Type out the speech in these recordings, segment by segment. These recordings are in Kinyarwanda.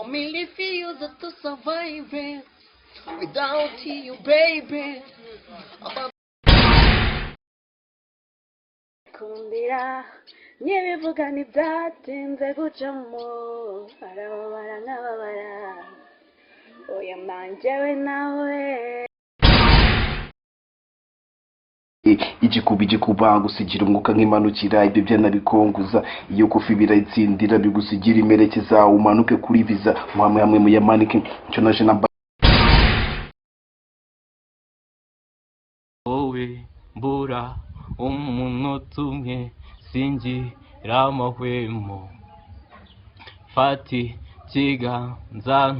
family feels to survive it. Without you, baby. Kundira nyebivuga ntibyatinze gucamo arababara nk'ababara oya manjewe nawe igikuba gusigira umwuka nk'imanukira ibyo byanabikonguza iyo kofi birayitsindira bigusigira imerekeza umanuke kuri visa hamwe mu yamanike cyo naje na wowe mbura umunota umwe singira amahwemo fati kiganza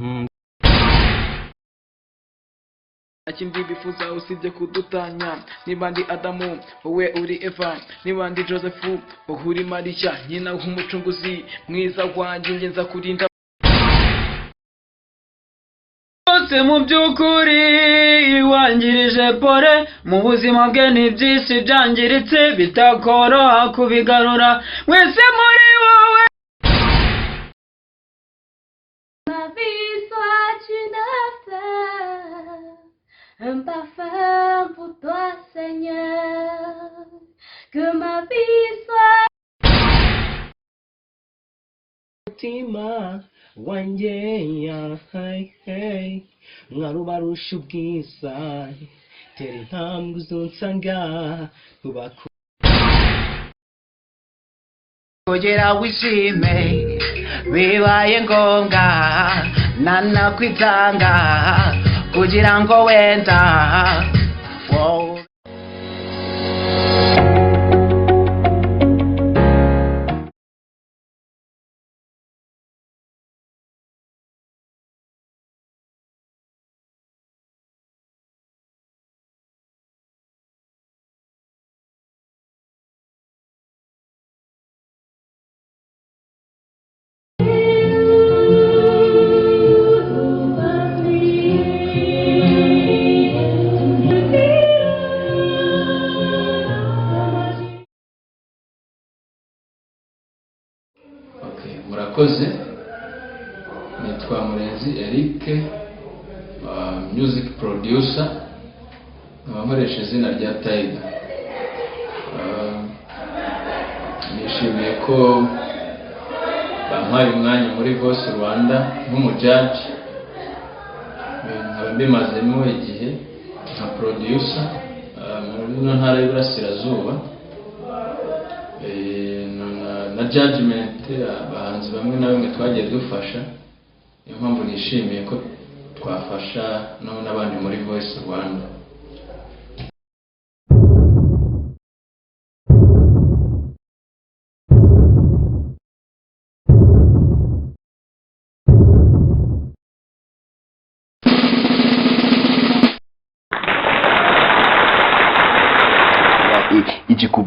Akindi bifuza usibye kudutanya niba ndi Adamu wowe uri Eva niba ndi Joseph wowe uri Maria nyina w'umucunguzi mwiza wanjye ngenza kurinda bose mu by'ukuri wangirije pore mu buzima bwe n'ibyisi byangiritse bitakoroha kubigarura mwese muri wowe ma vie soit une fleur un parfum pour toi Seigneur que ma vie soit mutima wanjye ya hey mwarubarusha ubwiza tera intambwe uzunsanga kugira wishime bibaye ngombwa nanakwitanga kugira ngo wenda wow. murakoze nitwa Murenzi Eric music producer nkoresha izina rya Tiger nishimiye ko bampaye umwanya muri Voice Rwanda nk'umujudge nkaba mbimazemo igihe nka producer muri ntara y'Iburasirazuba na judgment abahanzi bamwe na bamwe twagiye dufasha niyo mpamvu nishimiye ko twafasha n'abandi muri Voice Rwanda.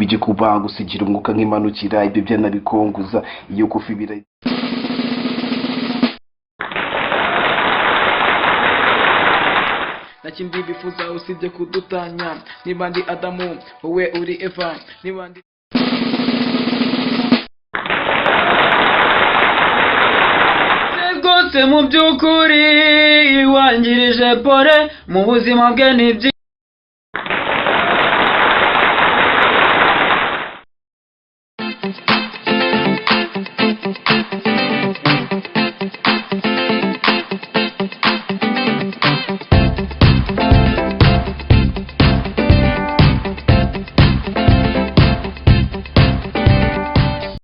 igikuba gusigira umwuka nk'imanukira ibyo byanabikonguza iyo kofi birayi Nakindi bifuza usibye kudutanya niba ndi Adamu wowe uri Eva niba ndi rwose mu by'ukuri wangirije pore mu buzima bwe nibyi